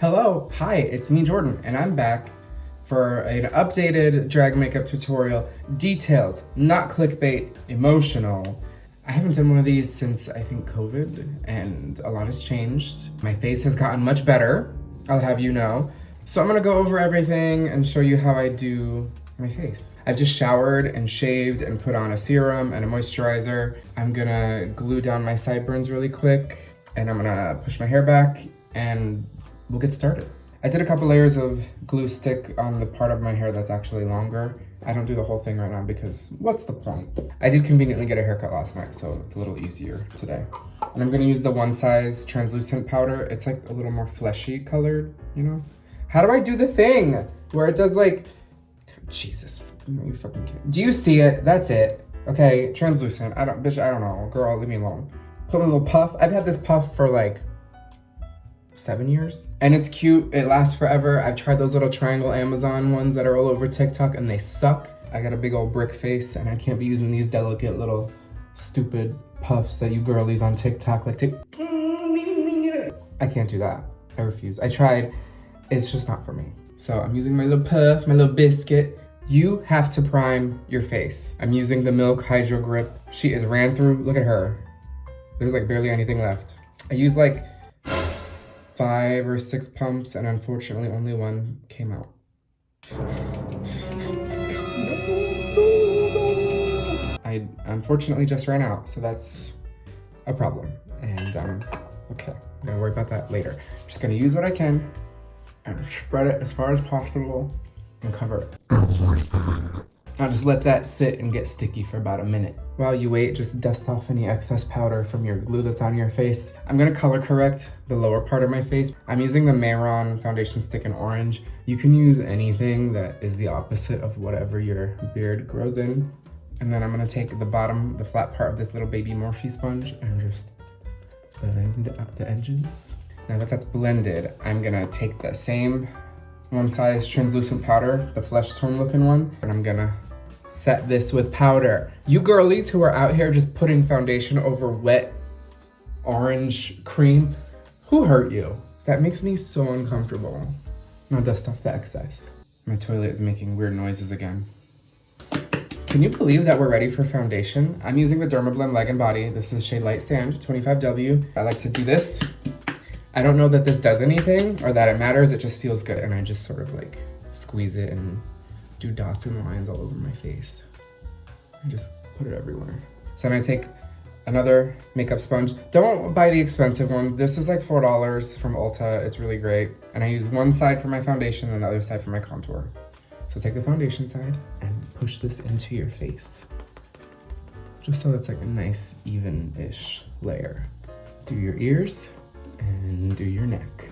Hello, hi, it's me, Jordan, and I'm back for an updated drag makeup tutorial, detailed, not clickbait, emotional. I haven't done one of these since I think COVID, and a lot has changed. My face has gotten much better, I'll have you know. So I'm gonna go over everything and show you how I do my face. I've just showered and shaved and put on a serum and a moisturizer. I'm gonna glue down my sideburns really quick, and I'm gonna push my hair back, and we'll get started. I did a couple layers of glue stick on the part of my hair that's actually longer. I don't do the whole thing right now because what's the point? I did conveniently get a haircut last night, so it's a little easier today. And I'm gonna use the One Size translucent powder. It's like a little more fleshy colored, you know? How do I do the thing where it does like, Jesus, you fucking kidding. Do you see it? That's it. Okay, translucent. I don't know. Girl, leave me alone. Put a little puff. I've had this puff for like 7 years. And it's cute, it lasts forever. I've tried those little triangle Amazon ones that are all over TikTok and they suck. I got a big old brick face and I can't be using these delicate little stupid puffs that you girlies on TikTok like to. I can't do that. I refuse. I tried, it's just not for me. So I'm using my little puff, my little biscuit. You have to prime your face. I'm using the Milk Hydro Grip. She is ran through, look at her. There's like barely anything left. I used like 5 or 6 pumps, and unfortunately only one came out. I unfortunately just ran out, so that's a problem. And okay, I'm gonna worry about that later. I'm just gonna use what I can and spread it as far as possible and cover it. I'll just let that sit and get sticky for about a minute. While you wait, just dust off any excess powder from your glue that's on your face. I'm gonna color correct the lower part of my face. I'm using the Mayron foundation stick in orange. You can use anything that is the opposite of whatever your beard grows in. And then I'm gonna take the bottom, the flat part of this little baby Morphe sponge and just blend up the edges. Now that that's blended, I'm gonna take the same One Size translucent powder, the flesh tone looking one, and I'm gonna set this with powder. You girlies who are out here just putting foundation over wet orange cream, who hurt you? That makes me so uncomfortable. Now dust off the excess. My toilet is making weird noises again. Can you believe that we're ready for foundation? I'm using the Dermablend Leg and Body. This is shade Light Sand, 25W. I like to do this. I don't know that this does anything or that it matters, it just feels good. And I just sort of like squeeze it and do dots and lines all over my face. I just put it everywhere. So then I take another makeup sponge. Don't buy the expensive one. This is like $4 from Ulta. It's really great. And I use one side for my foundation and the other side for my contour. So take the foundation side and push this into your face. Just so it's like a nice even-ish layer. Do your ears and do your neck.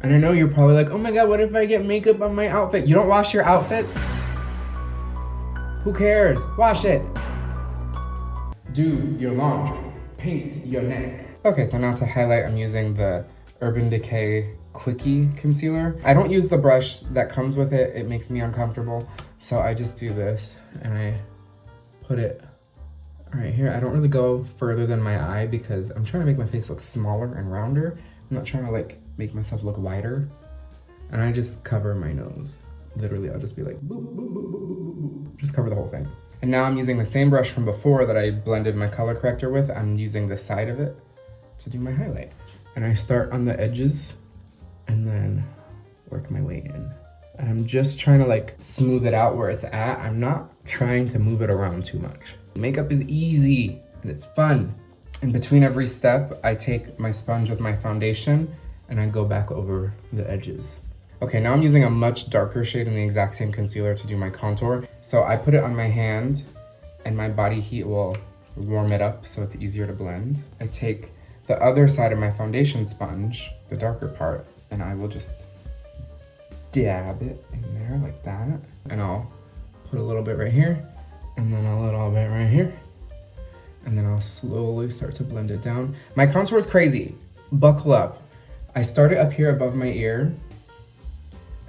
And I know you're probably like, oh my God, what if I get makeup on my outfit? You don't wash your outfits? Who cares? Wash it. Do your laundry. Paint your neck. Okay, so now to highlight, I'm using the Urban Decay Quickie Concealer. I don't use the brush that comes with it. It makes me uncomfortable. So I just do this and I put it right here. I don't really go further than my eye because I'm trying to make my face look smaller and rounder. I'm not trying to like make myself look wider. And I just cover my nose. Literally, I'll just be like, boop, boop, boop, boop, boop, boop. Just cover the whole thing. And now I'm using the same brush from before that I blended my color corrector with. I'm using the side of it to do my highlight. And I start on the edges and then work my way in. And I'm just trying to like smooth it out where it's at. I'm not trying to move it around too much. Makeup is easy and it's fun. In between every step, I take my sponge with my foundation and I go back over the edges. Okay, now I'm using a much darker shade in the exact same concealer to do my contour. So I put it on my hand and my body heat will warm it up so it's easier to blend. I take the other side of my foundation sponge, the darker part, and I will just dab it in there like that. And I'll put a little bit right here and then a little bit right here. And then I'll slowly start to blend it down. My contour is crazy. Buckle up. I start it up here above my ear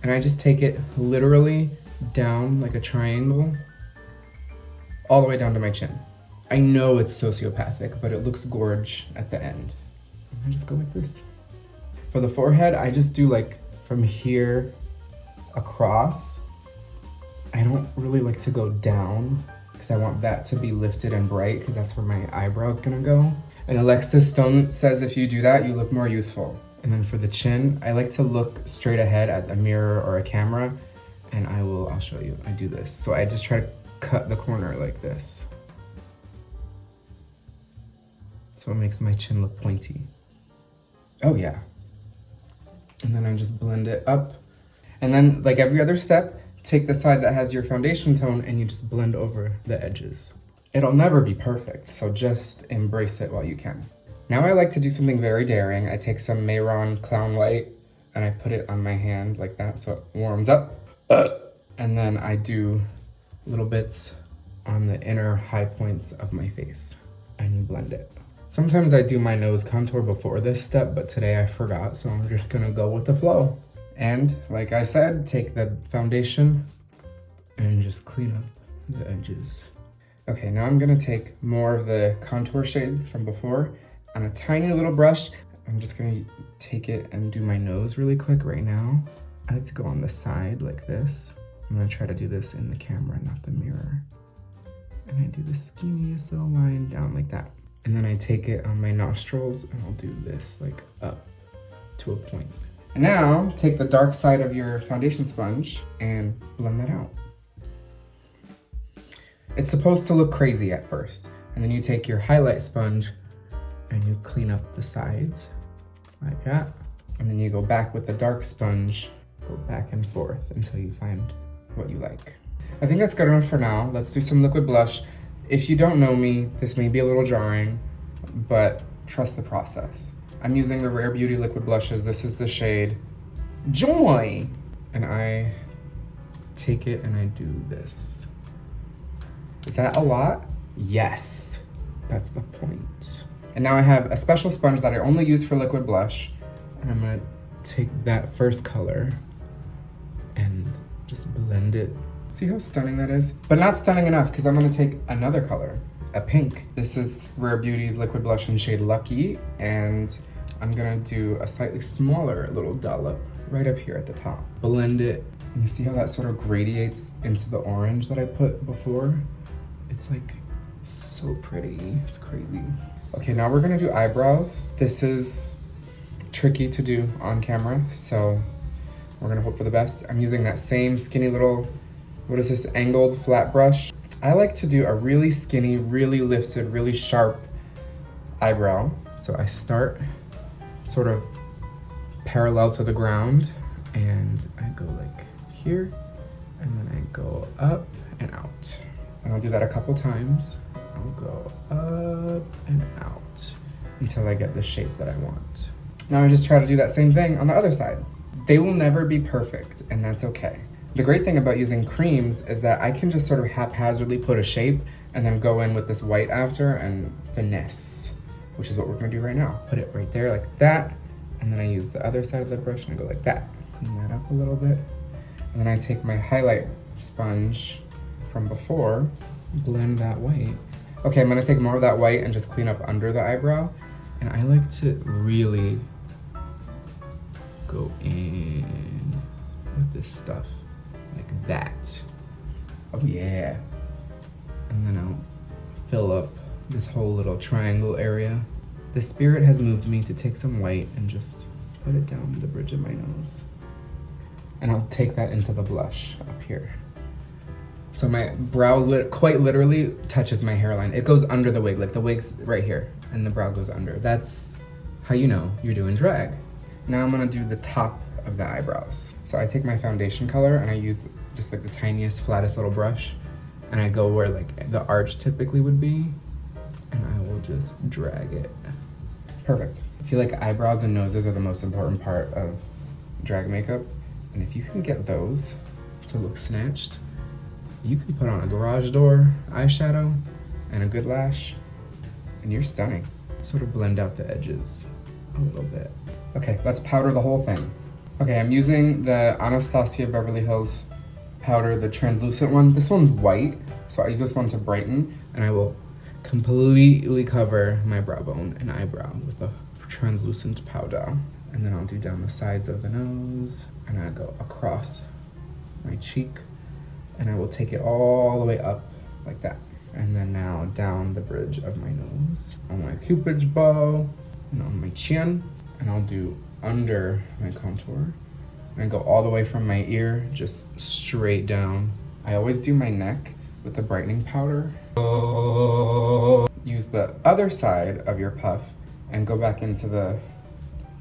and I just take it literally down like a triangle all the way down to my chin. I know it's sociopathic, but it looks gorge at the end. And I just go like this. For the forehead, I just do like from here across. I don't really like to go down because I want that to be lifted and bright because that's where my eyebrow is gonna go. And Alexis Stone says if you do that, you look more youthful. And then for the chin, I like to look straight ahead at a mirror or a camera, and I'll show you, I do this. So I just try to cut the corner like this. So it makes my chin look pointy. Oh yeah. And then I just blend it up. And then like every other step, take the side that has your foundation tone and you just blend over the edges. It'll never be perfect, so just embrace it while you can. Now I like to do something very daring. I take some Mayron Clown White and I put it on my hand like that so it warms up. And then I do little bits on the inner high points of my face and you blend it. Sometimes I do my nose contour before this step, but today I forgot, so I'm just gonna go with the flow. And like I said, take the foundation and just clean up the edges. Okay, now I'm gonna take more of the contour shade from before on a tiny little brush. I'm just gonna take it and do my nose really quick right now. I like to go on the side like this. I'm gonna try to do this in the camera, not the mirror. And I do the skinniest little line down like that. And then I take it on my nostrils and I'll do this like up to a point. And now take the dark side of your foundation sponge and blend that out. It's supposed to look crazy at first. And then you take your highlight sponge and you clean up the sides like that. And then you go back with the dark sponge, go back and forth until you find what you like. I think that's good enough for now. Let's do some liquid blush. If you don't know me, this may be a little jarring, but trust the process. I'm using the Rare Beauty liquid blushes. This is the shade Joy. And I take it and I do this. Is that a lot? Yes, that's the point. And now I have a special sponge that I only use for liquid blush. And I'm gonna take that first color and just blend it. See how stunning that is? But not stunning enough because I'm gonna take another color, a pink. This is Rare Beauty's liquid blush in shade Lucky, and I'm gonna do a slightly smaller little dollop right up here at the top. Blend it, and you see how that sort of gradiates into the orange that I put before? It's like so pretty, it's crazy. Okay, now we're gonna do eyebrows. This is tricky to do on camera, so we're gonna hope for the best. I'm using that same skinny little, what is this, angled flat brush. I like to do a really skinny, really lifted, really sharp eyebrow. So I start sort of parallel to the ground and I go like here and then I go up and out. And I'll do that a couple times. I'll go up and out until I get the shape that I want. Now I just try to do that same thing on the other side. They will never be perfect, and that's okay. The great thing about using creams is that I can just sort of haphazardly put a shape and then go in with this white after and finesse, which is what we're gonna do right now. Put it right there like that, and then I use the other side of the brush and I go like that. Clean that up a little bit. And then I take my highlight sponge from before, blend that white. Okay, I'm gonna take more of that white and just clean up under the eyebrow. And I like to really go in with this stuff like that. Oh yeah. And then I'll fill up this whole little triangle area. The spirit has moved me to take some white and just put it down the bridge of my nose. And I'll take that into the blush up here. So my brow quite literally touches my hairline. It goes under the wig, like the wig's right here and the brow goes under. That's how you know you're doing drag. Now I'm gonna do the top of the eyebrows. So I take my foundation color and I use just like the tiniest, flattest little brush and I go where like the arch typically would be and I will just drag it. Perfect. I feel like eyebrows and noses are the most important part of drag makeup. And if you can get those to look snatched, you can put on a garage door eyeshadow and a good lash and you're stunning. Sort of blend out the edges a little bit. Okay, let's powder the whole thing. Okay, I'm using the Anastasia Beverly Hills powder, the translucent one. This one's white, so I use this one to brighten, and I will completely cover my brow bone and eyebrow with a translucent powder. And then I'll do down the sides of the nose, and I go across my cheek, and I will take it all the way up like that. And then now down the bridge of my nose, on my cupid's bow, and on my chin, and I'll do under my contour, and go all the way from my ear, just straight down. I always do my neck with the brightening powder. Use the other side of your puff and go back into the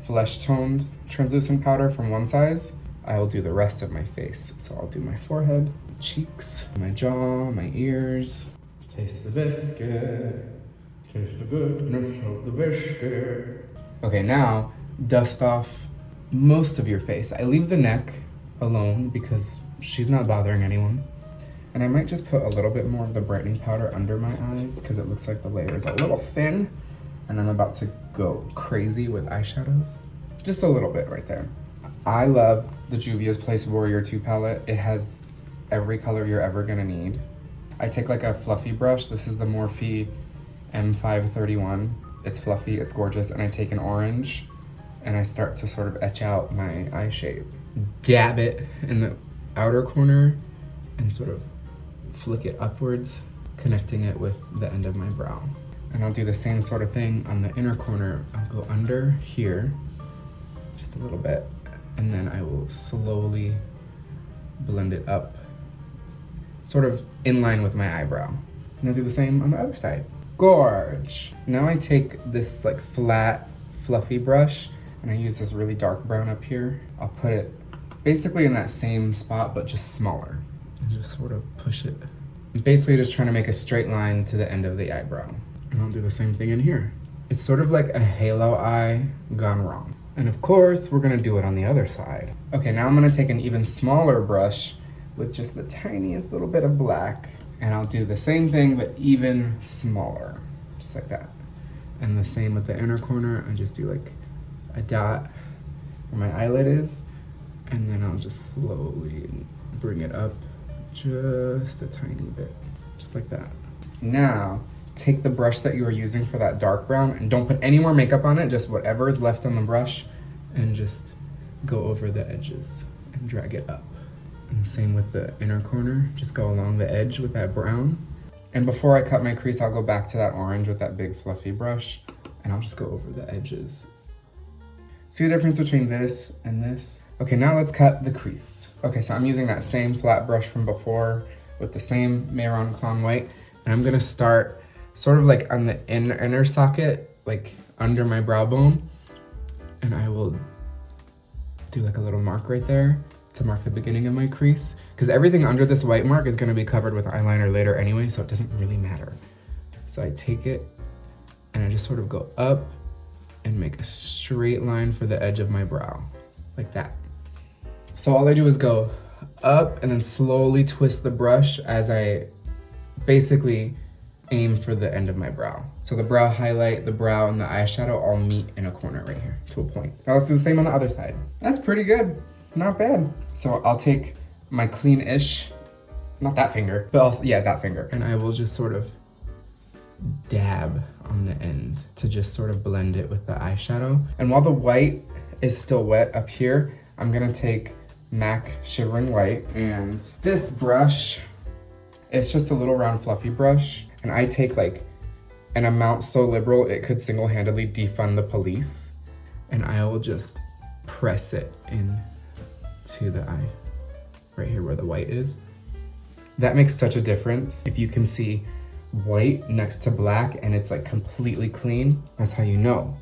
flesh toned translucent powder from one size. I will do the rest of my face. So I'll do my forehead, cheeks, my jaw, my ears. Taste the biscuit, taste the goodness of the biscuit. Okay, now dust off most of your face. I leave the neck alone because she's not bothering anyone. And I might just put a little bit more of the brightening powder under my eyes because it looks like the layer is a little thin. And I'm about to go crazy with eyeshadows. Just a little bit right there. I love the Juvia's Place Warrior 2 palette. It has every color you're ever gonna need. I take like a fluffy brush. This is the Morphe M531. It's fluffy, it's gorgeous. And I take an orange and I start to sort of etch out my eye shape. Dab it in the outer corner and sort of flick it upwards, connecting it with the end of my brow. And I'll do the same sort of thing on the inner corner. I'll go under here, just a little bit, and then I will slowly blend it up, sort of in line with my eyebrow. And I'll do the same on the other side. Gorge! Now I take this like flat, fluffy brush, and I use this really dark brown up here. I'll put it basically in that same spot, but just smaller. And just sort of push it. I'm basically just trying to make a straight line to the end of the eyebrow. And I'll do the same thing in here. It's sort of like a halo eye gone wrong. And of course, we're gonna do it on the other side. Okay, now I'm gonna take an even smaller brush with just the tiniest little bit of black, and I'll do the same thing, but even smaller, just like that. And the same with the inner corner. I just do like a dot where my eyelid is, and then I'll just slowly bring it up just a tiny bit, just like that. Now, take the brush that you were using for that dark brown and don't put any more makeup on it, just whatever is left on the brush, and just go over the edges and drag it up. And same with the inner corner, just go along the edge with that brown. And before I cut my crease, I'll go back to that orange with that big fluffy brush, and I'll just go over the edges. See the difference between this and this? Okay, now let's cut the crease. Okay, so I'm using that same flat brush from before with the same Mehron Clown White, and I'm gonna start sort of like on the inner socket, like under my brow bone, and I will do like a little mark right there to mark the beginning of my crease, because everything under this white mark is gonna be covered with eyeliner later anyway, so it doesn't really matter. So I take it and I just sort of go up and make a straight line for the edge of my brow, like that. So all I do is go up and then slowly twist the brush as I basically aim for the end of my brow. So the brow highlight, the brow, and the eyeshadow all meet in a corner right here to a point. Now let's do the same on the other side. That's pretty good, not bad. So I'll take my clean-ish, not that finger, but also, yeah, that finger. And I will just sort of dab on the end to just sort of blend it with the eyeshadow. And while the white is still wet up here, I'm gonna take MAC Shivering White, and this brush, it's just a little round fluffy brush, and I take like an amount so liberal it could single-handedly defund the police, and I will just press it in to the eye, right here where the white is. That makes such a difference. If you can see white next to black and it's like completely clean, that's how you know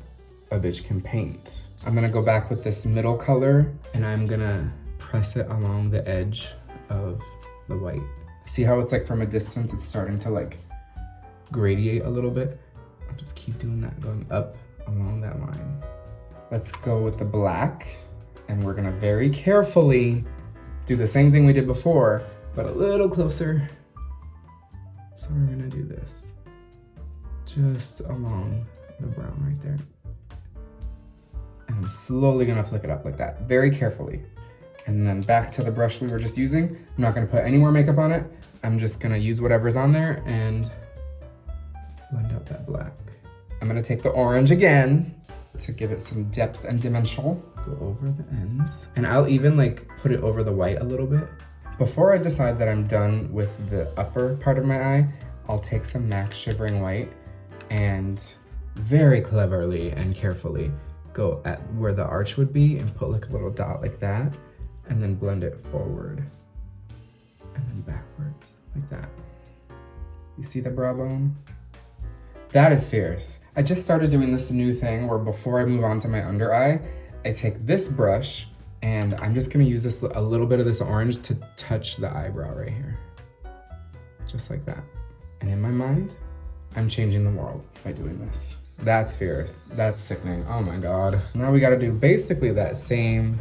a bitch can paint. I'm gonna go back with this middle color and I'm gonna press it along the edge of the white. See how it's like from a distance, it's starting to like gradiate a little bit? I'll just keep doing that, going up along that line. Let's go with the black, and we're gonna very carefully do the same thing we did before, but a little closer. So we're gonna do this, just along the brown right there. And I'm slowly gonna flick it up like that, very carefully. And then back to the brush we were just using. I'm not gonna put any more makeup on it. I'm just gonna use whatever's on there and blend out that black. I'm gonna take the orange again, to give it some depth and dimensional. Go over the ends. And I'll even like put it over the white a little bit. Before I decide that I'm done with the upper part of my eye, I'll take some MAC Shivering White and very cleverly and carefully go at where the arch would be and put like a little dot like that, and then blend it forward and then backwards like that. You see the brow bone? That is fierce. I just started doing this new thing where before I move on to my under eye, I take this brush and I'm just gonna use this a little bit of this orange to touch the eyebrow right here. Just like that. And in my mind, I'm changing the world by doing this. That's fierce. That's sickening. Oh my God. Now we gotta do basically that same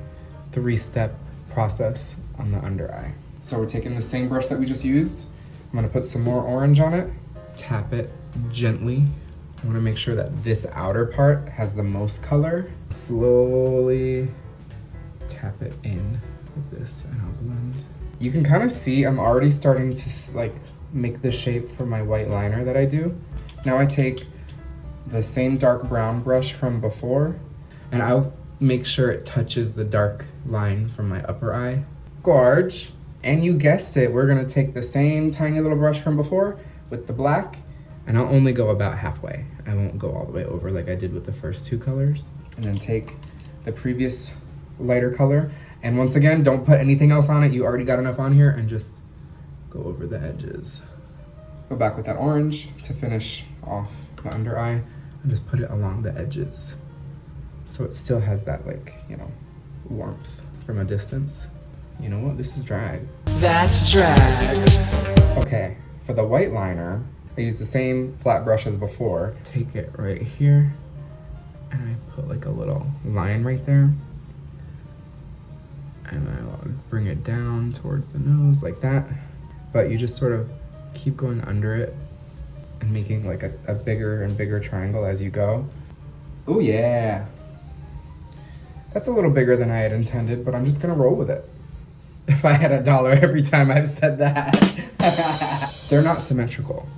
3-step process on the under eye. So we're taking the same brush that we just used. I'm gonna put some more orange on it, tap it gently. I wanna make sure that this outer part has the most color. Slowly tap it in with this and I'll blend. You can kind of see I'm already starting to like make the shape for my white liner that I do. Now I take the same dark brown brush from before and I'll make sure it touches the dark line from my upper eye. Gorge. And you guessed it, we're gonna take the same tiny little brush from before with the black, and I'll only go about halfway. I won't go all the way over like I did with the first 2 colors. And then take the previous lighter color, and once again, don't put anything else on it. You already got enough on here, and just go over the edges. Go back with that orange to finish off the under eye, and just put it along the edges. So it still has that like, you know, warmth from a distance. You know what, this is drag. That's drag. Okay, for the white liner, I use the same flat brush as before. Take it right here, and I put like a little line right there. And I'll bring it down towards the nose like that. But you just sort of keep going under it and making like a bigger and bigger triangle as you go. Oh yeah. That's a little bigger than I had intended, but I'm just gonna roll with it. If I had $1 every time I've said that. They're not symmetrical.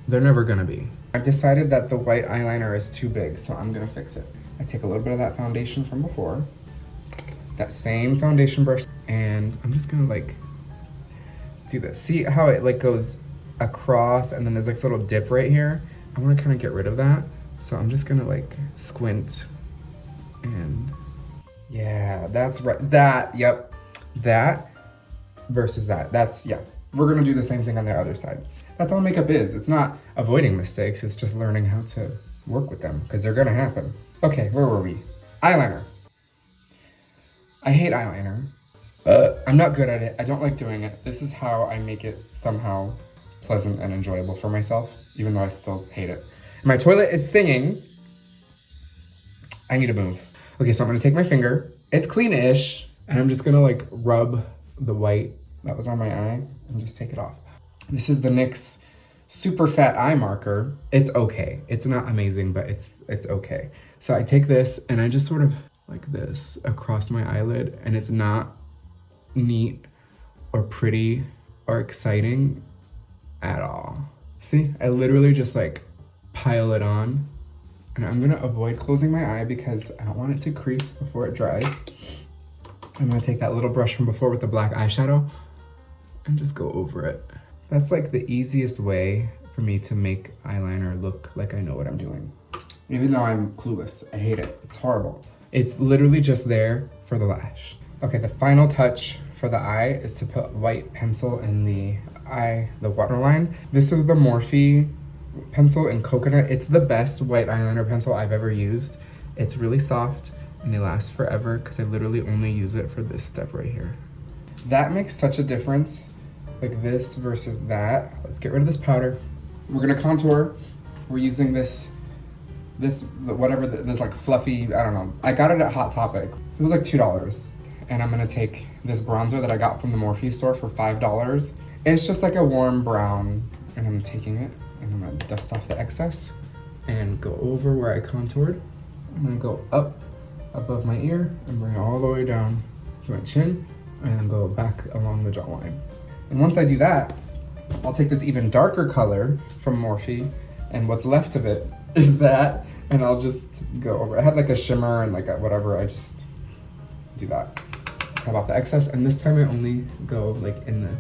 They're never gonna be. I've decided that the white eyeliner is too big, so I'm gonna fix it. I take a little bit of that foundation from before, that same foundation brush, and I'm just gonna like do this. See how it like goes across and then there's like this little dip right here? I wanna kinda get rid of that. So I'm just gonna like squint and yeah, that's right. That, yep, that versus that. That's, yeah. We're gonna do the same thing on the other side. That's all makeup is. It's not avoiding mistakes, it's just learning how to work with them because they're gonna happen. Okay, where were we? Eyeliner. I hate eyeliner. I'm not good at it. I don't like doing it. This is how I make it somehow pleasant and enjoyable for myself, even though I still hate it. My toilet is singing. I need to move. Okay, so I'm gonna take my finger. It's clean-ish, and I'm just gonna like rub the white that was on my eye and just take it off. This is the NYX Super Fat Eye Marker. It's okay. It's not amazing, but it's okay. So I take this and I just sort of like this across my eyelid, and it's not neat or pretty or exciting at all. See, I literally just like pile it on, and I'm gonna avoid closing my eye because I don't want it to crease before it dries. I'm gonna take that little brush from before with the black eyeshadow and just go over it. That's like the easiest way for me to make eyeliner look like I know what I'm doing. Even though I'm clueless, I hate it, it's horrible. It's literally just there for the lash. Okay, the final touch for the eye is to put white pencil in the eye, the waterline. This is the Morphe pencil in coconut. It's the best white eyeliner pencil I've ever used. It's really soft and they last forever because I literally only use it for this step right here. That makes such a difference, like this versus that. Let's get rid of this powder. We're gonna contour. We're using this whatever, this like fluffy, I don't know. I got it at Hot Topic. It was like $2. And I'm gonna take this bronzer that I got from the Morphe store for $5. It's just like a warm brown, and I'm taking it and I'm gonna dust off the excess and go over where I contoured. I'm gonna go up above my ear and bring it all the way down to my chin and then go back along the jawline. And once I do that, I'll take this even darker color from Morphe, and what's left of it is that And I'll just go over. I had like a shimmer and like a whatever. I just do that. Cut off the excess. And this time I only go like in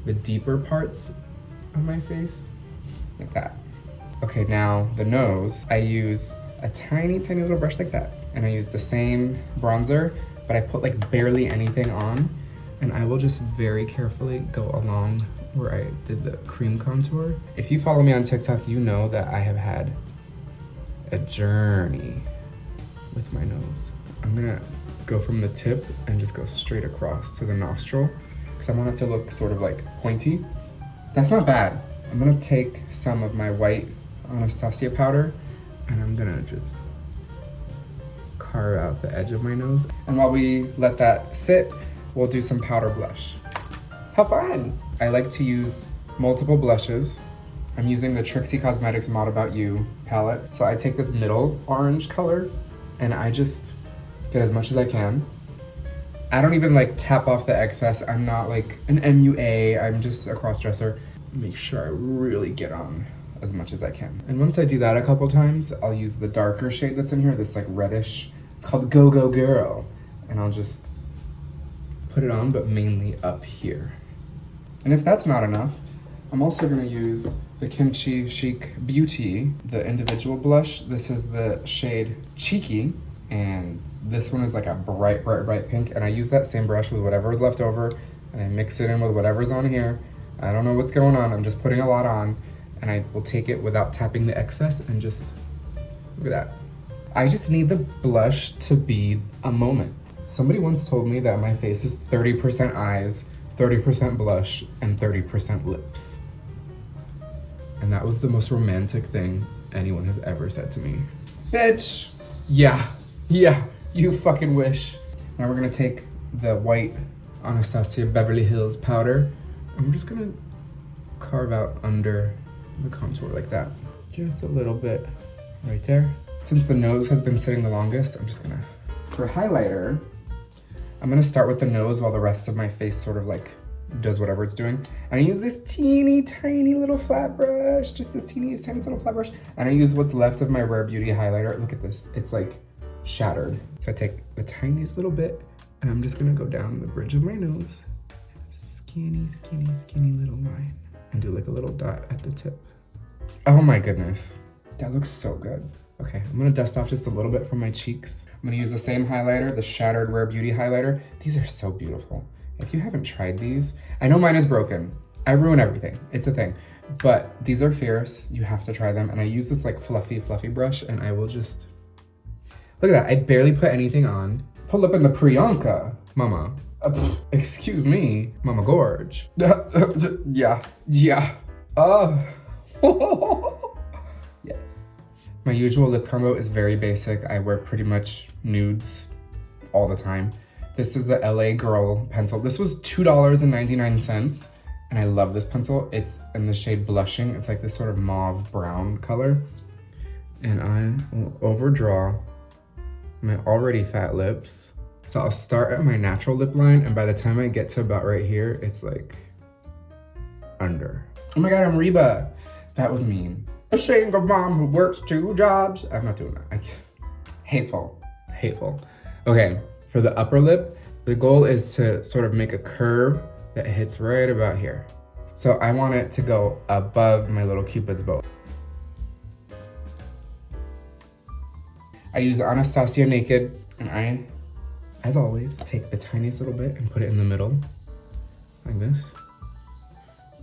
the deeper parts of my face. Like that. Okay, now the nose. I use a tiny, tiny little brush like that. And I use the same bronzer, but I put like barely anything on. And I will just very carefully go along where I did the cream contour. If you follow me on TikTok, you know that I have had a journey with my nose. I'm gonna go from the tip and just go straight across to the nostril because I want it to look sort of like pointy. That's not bad. I'm gonna take some of my white Anastasia powder and I'm gonna just carve out the edge of my nose. And while we let that sit, we'll do some powder blush. Have fun! I like to use multiple blushes. I'm using the Trixie Cosmetics Mod About You palette. So I take this middle orange color and I just get as much as I can. I don't even like tap off the excess. I'm not like an MUA, I'm just a cross-dresser. Make sure I really get on as much as I can. And once I do that a couple times, I'll use the darker shade that's in here, this like reddish. It's called Go Go Girl. And I'll just put it on, but mainly up here. And if that's not enough, I'm also gonna use the Kimchi Chic Beauty, the individual blush. This is the shade Cheeky, and this one is like a bright, bright, bright pink. And I use that same brush with whatever is left over, and I mix it in with whatever's on here. I don't know what's going on, I'm just putting a lot on, and I will take it without tapping the excess and just, look at that. I just need the blush to be a moment. Somebody once told me that my face is 30% eyes, 30% blush, and 30% lips. And that was the most romantic thing anyone has ever said to me. Bitch! Yeah, you fucking wish. Now we're gonna take the white Anastasia Beverly Hills powder. I'm just gonna carve out under the contour like that. Just a little bit right there. Since the nose has been sitting the longest, I'm just gonna, for highlighter, I'm gonna start with the nose while the rest of my face sort of like does whatever it's doing. And I use this teeny tiny little flat brush, just this teeny tiny little flat brush. And I use what's left of my Rare Beauty highlighter. Look at this, it's like shattered. So I take the tiniest little bit and I'm just gonna go down the bridge of my nose. Skinny, skinny, skinny little line. And do like a little dot at the tip. Oh my goodness, that looks so good. Okay, I'm gonna dust off just a little bit from my cheeks. I'm gonna use the same highlighter, the Shattered Rare Beauty highlighter. These are so beautiful. If you haven't tried these, I know mine is broken. I ruin everything, it's a thing. But these are fierce, you have to try them. And I use this like fluffy brush and I will just, look at that, I barely put anything on. Pull up in the Priyanka, mama. Excuse me, Mama Gorge. Yeah. Oh. Yes. My usual lip combo is very basic. I wear pretty much nudes all the time. This is the LA Girl pencil. This was $2.99, and I love this pencil. It's in the shade Blushing. It's like this sort of mauve brown color. And I will overdraw my already fat lips. So I'll start at my natural lip line, and by the time I get to about right here, it's like under. Oh my God, I'm Reba. That was mean. A single mom who works 2 jobs. I'm not doing that. Hateful. Okay, for the upper lip, the goal is to sort of make a curve that hits right about here. So I want it to go above my little cupid's bow. I use Anastasia Naked, and I, as always, take the tiniest little bit and put it in the middle, like this.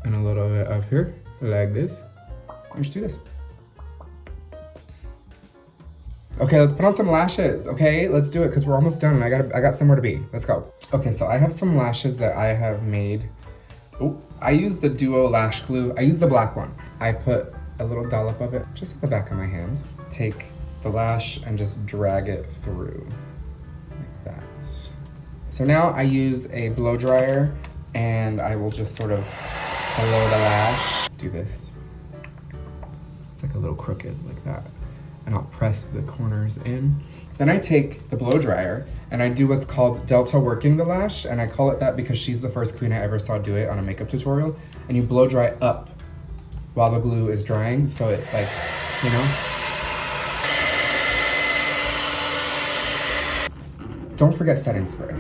And a little bit up here, like this. Let's do this. Okay, let's put on some lashes, okay? Let's do it, because we're almost done and I got somewhere to be. Let's go. Okay, so I have some lashes that I have made. Oh, I use the Duo Lash Glue. I use the black one. I put a little dollop of it just at the back of my hand. Take the lash and just drag it through, like that. So now I use a blow dryer and I will just sort of below the lash, do this. It's like a little crooked, like that. And I'll press the corners in. Then I take the blow dryer and I do what's called Delta working the lash, and I call it that because she's the first queen I ever saw do it on a makeup tutorial. And you blow dry up while the glue is drying, so it like, you know. don't forget setting spray.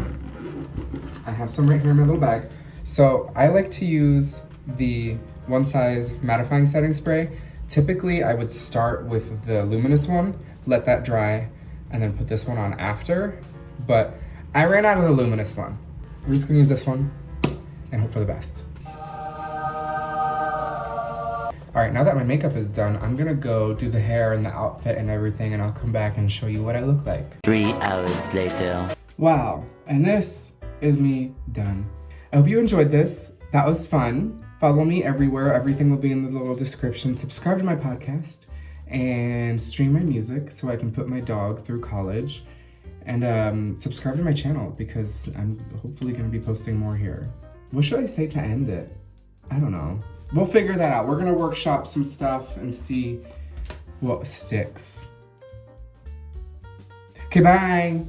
I have some right here in my little bag. So I like to use the One Size mattifying setting spray. Typically, I would start with the luminous one, let that dry, and then put this one on after. But I ran out of the luminous one. I'm just gonna use this one and hope for the best. All right, now that my makeup is done, I'm gonna go do the hair and the outfit and everything, and I'll come back and show you what I look like. 3 hours later. Wow, and this is me done. I hope you enjoyed this. That was fun. Follow me everywhere. Everything will be in the little description. Subscribe to my podcast and stream my music so I can put my dog through college. And subscribe to my channel because I'm hopefully gonna be posting more here. What should I say to end it? I don't know. We'll figure that out. We're gonna workshop some stuff and see what sticks. Okay, bye.